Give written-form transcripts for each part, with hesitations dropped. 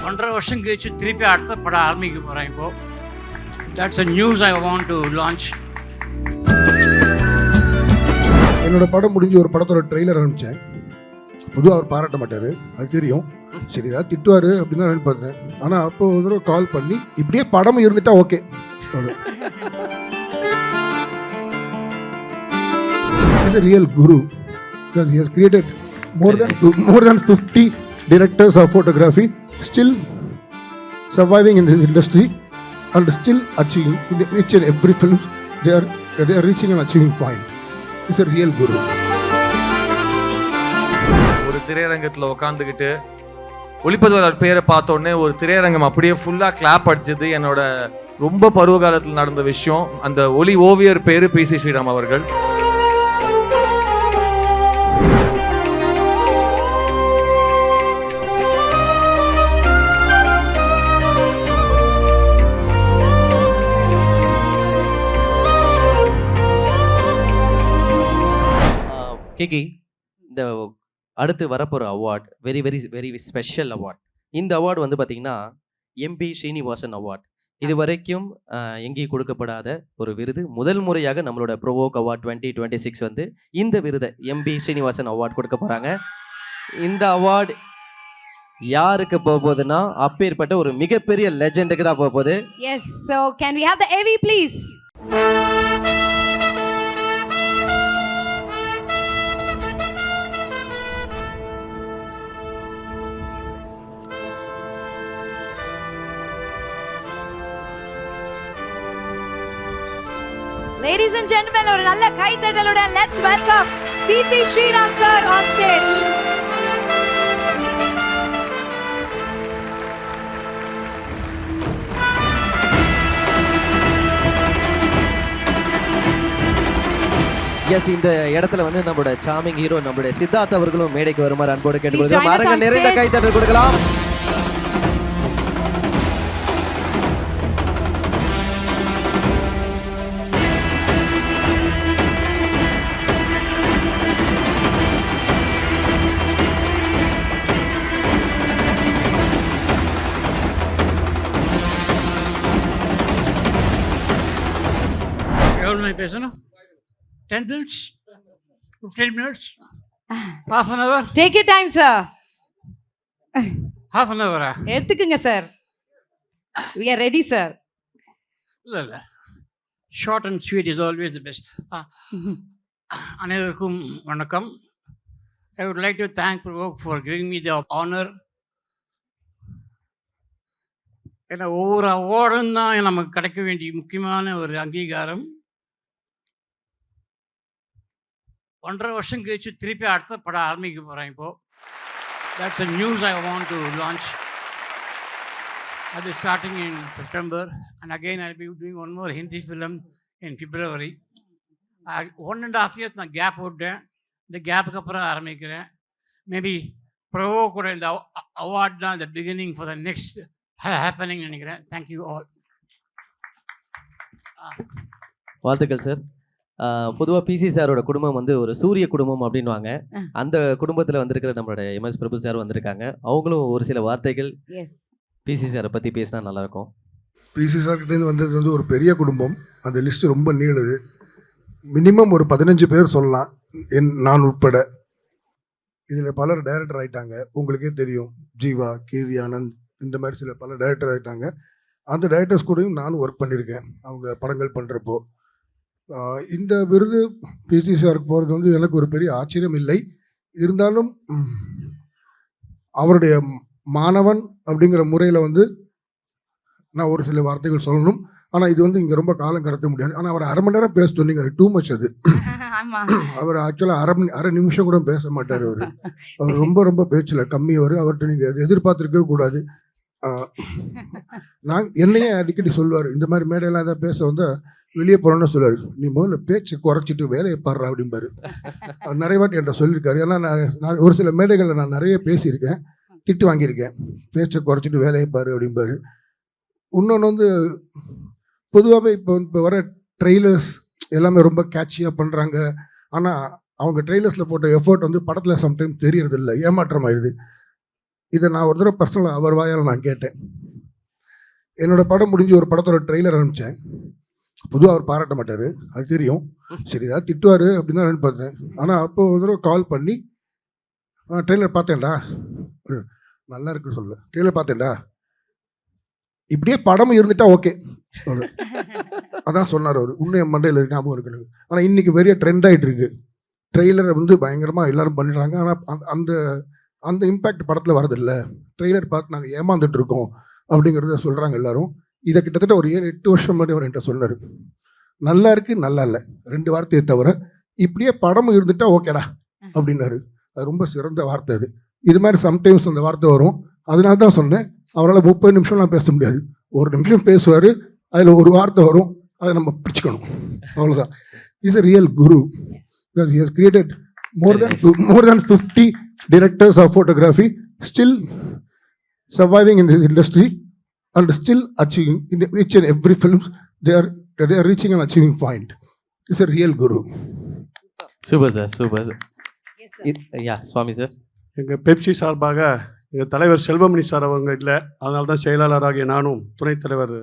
1.5 வருஷம் கழிச்சு திருப்பி அடுத்த படம் ஆரம்பிக்க போகிறேன் இப்போது. That's a news I want to launch. என்னோட படம் முடிஞ்சு ஒரு படத்தோட ட்ரெய்லர் அனுப்பிச்சேன். பொதுவாக அவர் பாராட்ட மாட்டார், அது தெரியும். சரி ஏதாவது திட்டுவார் அப்படின்னு தான் நினைப்பேன். ஆனால் அப்போ ஒரு தடவை கால் பண்ணி இப்படியே படம் இருந்துட்டா okay. He's a real guru because he has created more than 50 directors of photography, still surviving in this industry and still achieving in each and every film they are reaching an achieving point. He's a real guru. ஒரு திரையரங்கத்தில் உட்காந்துக்கிட்டு ஒளிப்பதிவாளர் பேரை பார்த்தோன்னே ஒரு திரையரங்கம் அப்படியே ஃபுல்லாக clap அடிச்சது என்னோட ரொம்ப பருவ காலத்தில் நடந்த விஷயம். அந்த ஒளி ஓவியர் பேரு PC ஸ்ரீராம் அவர்கள். கேகி, இந்த அடுத்து வரப்போகிற award very very very special award. இந்த அவார்டு வந்து பார்த்தீங்கன்னா MP ஸ்ரீனிவாசன் அவார்ட். இது வரைக்கும் எங்கேயும் கொடுக்கப்படாத ஒரு விருது. முதல் முறையாக நம்மளோட ப்ரோவோக் அவார்ட் 2026 வந்து இந்த விருதை MP ஸ்ரீனிவாசன் அவார்ட் கொடுக்க போகிறாங்க. இந்த அவார்டு யாருக்கு போக போகுதுன்னா அப்பேற்பட்ட ஒரு மிகப்பெரிய லெஜெண்டுக்கு தான் போக போகுது. Yes, so can we have the AV please? Ladies and gentlemen, ஒரு நல்ல கைத்தட்டலுடன் let's welcome PC Sriram sir on stage. Yes, இந்த இடத்துல வந்து நம்மளோட சாமிங் ஹீரோ நம்மளுடைய சித்தார்த் அவர்களும் மேடைக்கு வருமாறு அன்போடு கேட்டுக்கொள்கிறோம். அரங்க நிறைந்த கைத்தட்டல் கொடுக்கலாம். எவ்வளோ பேசணும்? 10 minutes? 15 minutes? Half an hour? Take your time sir. Half an hour? எடுத்துக்குங்க sir. We are ready sir. இல்லை, short and sweet is always the best. அனைவருக்கும் வணக்கம். I would like to thank provoke for giving me the honour. ஏன்னா ஒவ்வொரு அவார்டும் தான் நமக்கு கிடைக்க வேண்டிய முக்கியமான ஒரு அங்கீகாரம். 1.5 வருஷம் கழிச்சு திருப்பி அடுத்த படம் ஆரம்பிக்க போகிறேன் இப்போது. That's a news I want to launch. அது starting in September and again I be doing one more Hindi film in February. 1.5 years நான் கேப் விட்டேன். இந்த கேப்புக்கு அப்புறம் ஆரம்பிக்கிறேன். மேபி ப்ரோவோ கூட இந்த அவார்ட் தான் the beginning for the next happening நினைக்கிறேன். Thank you all. வாழ்த்துக்கள் சார். பொதுவாக PC சாரோட குடும்பம் வந்து ஒரு சூரிய குடும்பம் அப்படின்வாங்க. அந்த குடும்பத்தில் வந்திருக்கிற நம்மளோட MS பிரபு சார் வந்திருக்காங்க. அவங்களும் ஒரு சில வார்த்தைகள் PC சாரை பற்றி பேசினா நல்லாயிருக்கும். PC சார்கிட்டேருந்து வந்தது வந்து ஒரு பெரிய குடும்பம். அந்த லிஸ்ட்டு ரொம்ப நீளுது. மினிமம் ஒரு 15 பேர் சொல்லலாம், நான் உட்பட. இதில் பலர் டைரக்டர் ஆகிட்டாங்க. உங்களுக்கே தெரியும், ஜீவா, KV ஆனந்த், இந்த மாதிரி சில பல டைரக்டர் ஆகிட்டாங்க. அந்த டைரக்டர்ஸ் கூடயும் நானும் ஒர்க் பண்ணியிருக்கேன் அவங்க படங்கள் பண்ணுறப்போ. இந்த விருது PC சாருக்கு போகிறது வந்து எனக்கு ஒரு பெரிய ஆச்சரியம் இல்லை. இருந்தாலும் அவருடைய மாணவன் அப்படிங்கிற முறையில் வந்து நான் ஒரு சில வார்த்தைகள் சொல்லணும். ஆனால் இது வந்து இங்கே ரொம்ப காலம் கடத்த முடியாது. ஆனால் அவர் 1/2 மணி நேரம் பேச சொன்னீங்க, அது டூ மச். அது அவர் ஆக்சுவலாக அரை நிமிஷம் கூட பேச மாட்டார். அவர் ரொம்ப ரொம்ப பேச்சில் கம்மி. அவர்கிட்ட நீங்கள் எதிர்பார்த்துருக்கவே கூடாது. என்னையே அடிக்கடி சொல்லுவார், இந்த மாதிரி மேடையெல்லாம் ஏதாவது பேச வந்தால் வெளியே போகிறோன்னு சொல்லுவார், நீ முதல்ல பேச்சு குறைச்சிட்டு வேலையை பாடுறா அப்படிம்பாரு. அவர் நிறைய வாட்டி என்கிட்ட சொல்லியிருக்காரு. ஏன்னா நான் ஒரு சில மேடைகளில் நான் நிறைய பேசியிருக்கேன், திட்டு வாங்கியிருக்கேன். பேச்சை குறைச்சிட்டு வேலையை பாரு அப்படிம்பாரு. இன்னொன்று வந்து பொதுவாகவே இப்போ வர ட்ரெய்லர்ஸ் எல்லாமே ரொம்ப கேட்சியாக பண்ணுறாங்க. ஆனால் அவங்க ட்ரெய்லர்ஸில் போட்ட எஃபர்ட் வந்து படத்தில் சம்டைம்ஸ் தெரியறதில்லை, ஏமாற்றம் ஆயிடுது. இதை நான் ஒரு தடவை பர்சனலாக அவர் வாயால் நான் கேட்டேன். என்னோட படம் முடிஞ்சு ஒரு படத்தோட ட்ரெய்லர் அனுப்பிச்சேன். பொதுவாக அவர் பாராட்ட மாட்டார், அது தெரியும். சரி ஏதாவது திட்டுவார் அப்படின்னு தான் பார்த்தேன். ஆனால் அப்போ ஒரு தடவை கால் பண்ணி ட்ரெய்லர் பார்த்தேன்டா, நல்லா இருக்குன்னு சொல்ல, ட்ரெய்லர் பார்த்தேன்டா, இப்படியே படமும் இருந்துட்டா ஓகே அதான் சொன்னார் அவர். இன்னும் என் மண்டையில் இருக்கு, ஞாபகம் இருக்கு. ஆனால் இன்றைக்கி பெரிய ட்ரெண்ட் ஆகிட்டு இருக்கு. ட்ரெய்லரை வந்து பயங்கரமாக எல்லாரும் பண்ணிடுறாங்க. ஆனால் அந்த அந்த இம்பேக்ட் படத்தில் வரதில்லை. ட்ரெய்லர் பார்த்து நாங்கள் ஏமாந்துட்டு இருக்கோம் அப்படிங்கிறத சொல்கிறாங்க எல்லாரும். இதை கிட்டத்தட்ட ஒரு 7-8 வருஷம் முன்னாடி அவர் என்கிட்ட சொன்னார். நல்லா இருக்கு, நல்லா இல்லை, 2 வார்த்தையை தவிர இப்படியே படமும் இருந்துட்டா ஓகேடா அப்படின்னாரு. அது ரொம்ப சிறந்த வார்த்தை அது. இது மாதிரி சம்டைம்ஸ் அந்த வார்த்தை வரும். அதனால தான் சொன்னேன், அவரால் 30 நிமிஷம்லாம் பேச முடியாது. 1 நிமிஷம் பேசுவார், அதில் ஒரு வார்த்தை வரும், அதை நம்ம பிடிச்சிக்கணும், அவ்வளோதான். Is a real guru because he has created more than 50 directors of photography, still surviving in this industry and still achieving in each and every film they are reaching an achieving point. Is a real guru. Super sir, super sir. யா Swami sir. எங்கள் பெப்சி சார்பாக எங்கள் தலைவர் Selvamani sir அவங்க இல்லை, அதனால தான் செயலாளராகிய நானும் துணைத் தலைவர்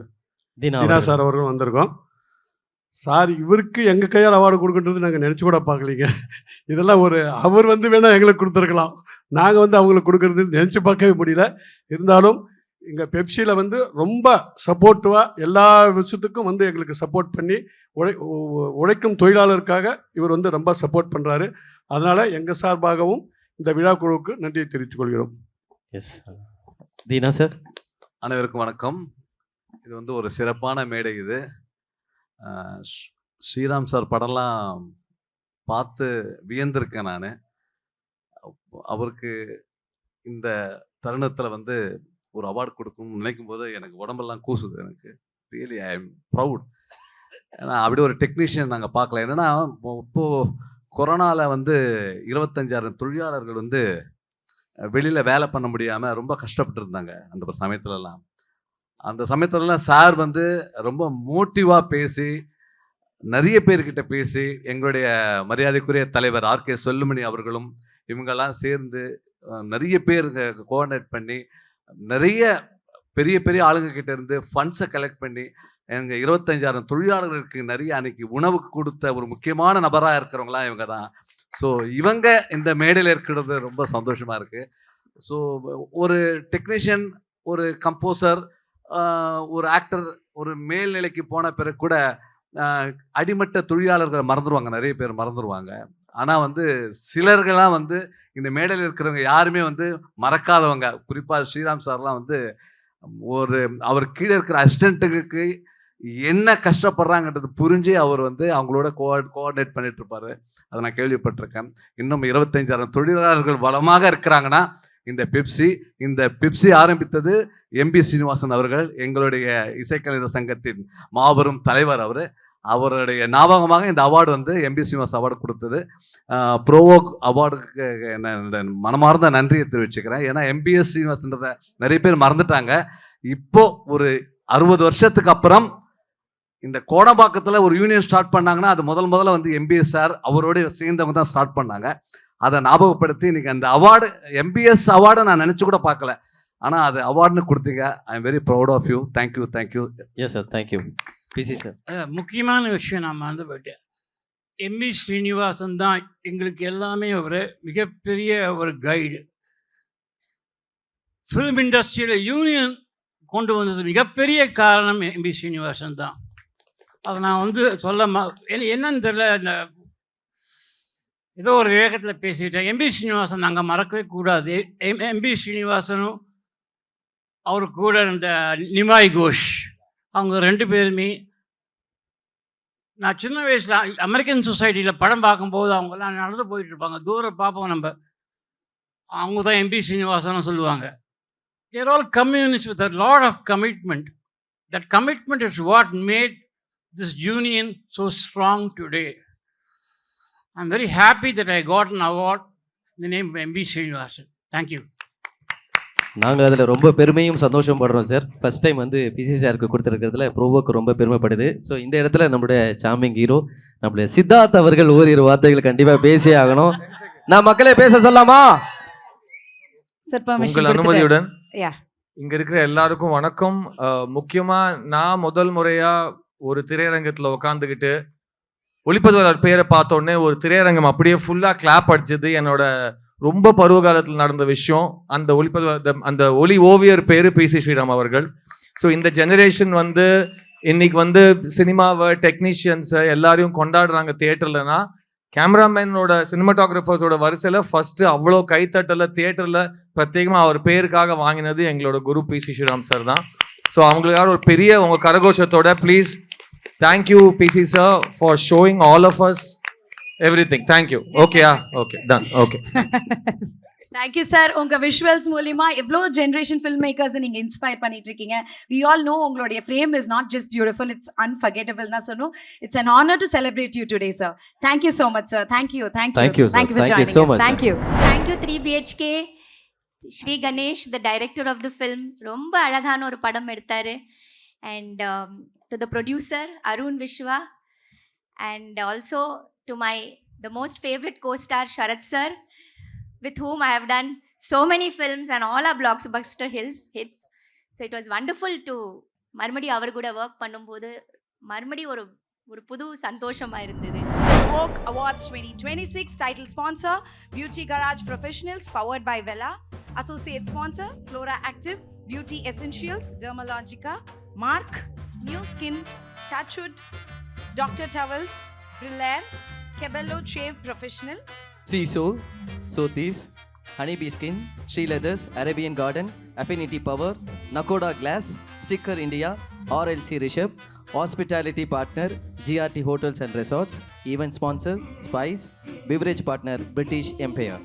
தினா சார் அவர்களும் வந்திருக்கோம். சார் இவருக்கு எங்கள் கையால் அவார்டு கொடுக்குன்றது நாங்கள் நினச்சி கூட பார்க்கலீங்க. இதெல்லாம் அவர் வந்து வேணால் எங்களுக்கு கொடுத்துருக்கலாம், நாங்கள் வந்து அவங்களுக்கு கொடுக்குறது நினச்சி பார்க்கவே முடியல. இருந்தாலும் எங்கள் பெப்சியில் வந்து ரொம்ப சப்போர்ட்டிவாக எல்லா விஷயத்துக்கும் வந்து எங்களுக்கு சப்போர்ட் பண்ணி உழைக்கும் தொழிலாளருக்காக இவர் வந்து ரொம்ப சப்போர்ட் பண்ணுறாரு. அதனால் எங்கள் சார்பாகவும் இந்த விழா குழுவுக்கு நன்றியை தெரிவித்துக் கொள்கிறோம். Yes Dheena sir. அனைவருக்கும் வணக்கம். இது வந்து ஒரு சிறப்பான மேடை. இது ஸ்ரீராம் சார் படம்லாம் பார்த்து வியந்திருக்கேன் நான். அவருக்கு இந்த தருணத்தில் வந்து ஒரு அவார்டு கொடுக்கணும்னு நினைக்கும் போது எனக்கு உடம்பெல்லாம் கூசுது. எனக்கு ரியலி ஐ எம் ப்ரவுட். ஏன்னா அப்படி ஒரு டெக்னீஷியன் நாங்கள் பார்க்கல. என்னென்னா இப்போது கொரோனாவில் வந்து 25,000 தொழிலாளர்கள் வந்து வெளியில் வேலை பண்ண முடியாமல் ரொம்ப கஷ்டப்பட்டு இருந்தாங்க அந்த சமயத்துலலாம். அந்த சமயத்துலலாம் சார் வந்து ரொம்ப மோட்டிவாக பேசி, நிறைய பேர்கிட்ட பேசி, எங்களுடைய மரியாதைக்குரிய தலைவர் ஆர்கே செல்லுமணி அவர்களும் இவங்கெல்லாம் சேர்ந்து நிறைய பேர் கோஆர்டினேட் பண்ணி நிறைய பெரிய பெரிய ஆளுங்க கிட்ட இருந்து ஃபண்ட்ஸை கலெக்ட் பண்ணி எங்கள் 25,000 தொழிலாளர்களுக்கு நிறைய அன்னைக்கு உணவுக்கு கொடுத்த ஒரு முக்கியமான நபராக இருக்கிறவங்களாம் இவங்க தான். ஸோ இவங்க இந்த மேடையில் இருக்கிறது ரொம்ப சந்தோஷமாக இருக்குது. ஸோ ஒரு டெக்னீஷியன், ஒரு கம்போசர், ஒரு ஆக்டர் ஒரு மேல்நிலைக்கு போன பிறகு கூட அடிமட்ட தொழிலாளர்கள் மறந்துடுவாங்க, நிறைய பேர் மறந்துடுவாங்க. ஆனால் வந்து சிலர்கள்லாம் வந்து இந்த மேடையில் இருக்கிறவங்க யாருமே வந்து மறக்காதவங்க. குறிப்பாக ஸ்ரீராம் சார்லாம் வந்து அவர் கீழே இருக்கிற அசிஸ்டண்ட்டுக்கு என்ன கஷ்டப்படுறாங்கன்றது புரிஞ்சு அவர் வந்து அவங்களோட கோஆர்டினேட் பண்ணிட்டு இருப்பாரு. அதை நான் கேள்விப்பட்டிருக்கேன். இன்னும் 25,000 தொழிலாளர்கள் வளமாக இருக்கிறாங்கன்னா இந்த பெப்சி ஆரம்பித்தது எம்பி ஸ்ரீனிவாசன் அவர்கள், எங்களுடைய இசைக்கலைஞர் சங்கத்தின் மாபெரும் தலைவர். அவருடைய ஞாபகமாக இந்த அவார்டு வந்து எம்பி ஸ்ரீனிவாஸ் அவார்டு கொடுத்தது. ப்ரோவோக் அவார்டுக்கு மனமார்ந்த நன்றியை தெரிவிச்சுக்கிறேன். ஏன்னா எம்பிஎஸ் ஸ்ரீனிவாசன்றதை நிறைய பேர் மறந்துட்டாங்க. இப்போ ஒரு 60 வருஷத்துக்கு அப்புறம் இந்த கோடம்பாக்கத்தில் ஒரு யூனியன் ஸ்டார்ட் பண்ணாங்கன்னா அது முதல்ல வந்து எம்பிஎஸ் சார் அவரோடு சேர்ந்தவங்க தான் ஸ்டார்ட் பண்ணாங்க. அதை ஞாபகப்படுத்தி இன்னைக்கு அந்த அவார்டு எம்பிஎஸ் அவார்டை நான் நினச்சி கூட பார்க்கல, ஆனால் அது அவார்டுன்னு கொடுத்தீங்க. I am very proud of you. Thank you. Yes sir, thank you. PC sir. முக்கியமான விஷயம் நான் வந்து போயிட்டேன். எம்பி ஸ்ரீனிவாசன் தான் எங்களுக்கு எல்லாமே ஒரு மிகப்பெரிய ஒரு கைடு. ஃபிலிம் இண்டஸ்ட்ரியில் யூனியன் கொண்டு வந்தது மிகப்பெரிய காரணம் எம்பி ஸ்ரீனிவாசன் தான். அதை நான் வந்து என்னன்னு தெரியல, இந்த ஏதோ ஒரு வேகத்தில் பேசிட்டேன். எம்பி ஸ்ரீனிவாசன் நாங்கள் மறக்கவே கூடாது. எம்பி ஸ்ரீனிவாசனும் அவர் கூட இந்த நிமாய் கோஷ், அவங்க 2 பேருமே நான் சின்ன வயசில் அமெரிக்கன் சொசைட்டியில் படம் பார்க்கும்போது அவங்கெல்லாம் நடந்து போயிட்டுருப்பாங்க, தூரம் பார்ப்போம் நம்ம. அவங்க தான் எம்பி ஸ்ரீனிவாசனும் சொல்லுவாங்க. They're all communists with a lot of commitment. That commitment is what made this union so strong today. I'm very happy that I got an award in the name of MB Srinivasan. Thank you. நாங்கள் அதில் ரொம்ப பெருமையும் சந்தோஷம் படுறோம் sir. First time வந்து PC சாருக்கு கொடுத்துருக்கிறதுல ப்ரோவோக்கு ரொம்ப பெருமைப்படுது. So இந்த இடத்துல நம்மளுடைய சாமிங் ஹீரோ நம்மளுடைய சித்தார்த் அவர்கள் ஓரிரு வார்த்தைகள் கண்டிப்பாக பேசியே ஆகணும். நான் மக்களே பேச சொல்லாமா? சார் பெர்மிஷன் உங்கள் அனுமதியுடன் யா இங்க இருக்கிற எல்லாருக்கும் வணக்கம். முக்கியமா நான் முதல் முறையா ஒரு திரையரங்கத்துல உட்காந்துக்கிட்டு ஒளிப்பதிவாளர் பேரை பார்த்த உடனே ஒரு திரையரங்கம் அப்படியே ஃபுல்லா கிளாப் அடிச்சது என்னோட ரொம்ப பருவ காலத்தில் நடந்த விஷயம். அந்த அந்த ஒளி ஓவியர் பேரு பிசி ஸ்ரீராம் அவர்கள். ஸோ இந்த ஜெனரேஷன் வந்து இன்னைக்கு வந்து சினிமாவை டெக்னீஷியன்ஸை எல்லாரையும் கொண்டாடுறாங்க தியேட்டர்லனா, கேமராமேனோட சினிமாட்டோகிராஃபர்ஸோட வரிசையில் ஃபர்ஸ்ட் அவ்வளோ கைத்தட்டல தியேட்டரில் பிரத்யேகமாக அவர் பேருக்காக வாங்கினது எங்களோட குரு பிசி ஸ்ரீராம் சார் தான். ஸோ அவங்களுக்காக ஒரு பெரிய உங்கள் கரகோஷத்தோட please thank you PC sir for showing all of us everything. Thank you. ஓகேயா? Okay, done. Okay, thank you sir. உங்க விஷுவல்ஸ் மூலியமா எவ்வளோ ஜென்ரேஷன் ஃபில்ம் மேக்கர்ஸ் நீங்க இன்ஸ்பயர் பண்ணிட்டு இருக்கீங்க. வி ஆல் நோ உங்களுடைய frame is not just beautiful, it's unforgettable தான் சொல்லணும். It's an honor to celebrate you today sir. Thank you so much sir. Thank you Thank you, sir. for Thank you joining so us. much, Thank sir. you. Thank you 3BHK Sri Ganesh, the director of the film. ரொம்ப அழகான ஒரு படம் எடுத்தார். And to the producer Arun Viswa, and also to the most favourite co-star Sarath sir, with whom I have done so many films and all our blockbuster hits. So it was wonderful to மறுபடி அவர் கூட work பண்ணும்போது மறுபடி ஒரு புது சந்தோஷமாக இருந்தது. Vogue Awards 2026 title sponsor Beauty Garage Professionals powered by Vela. Associate sponsor Flora Active Beauty Essentials, Dermalogica, Mark, New Skin, Touchwood, Dr. Towels, Brillare, Cabello Shave Professional, Seasoul, Sothis, Honeybee Skin, Sri Leathers, Arabian Garden, Affinity Power, Nakoda Glass, Sticker India, RLC Rishabh, Hospitality Partner, GRT Hotels and Resorts, Event Sponsor, Spice, Beverage Partner, British Empire.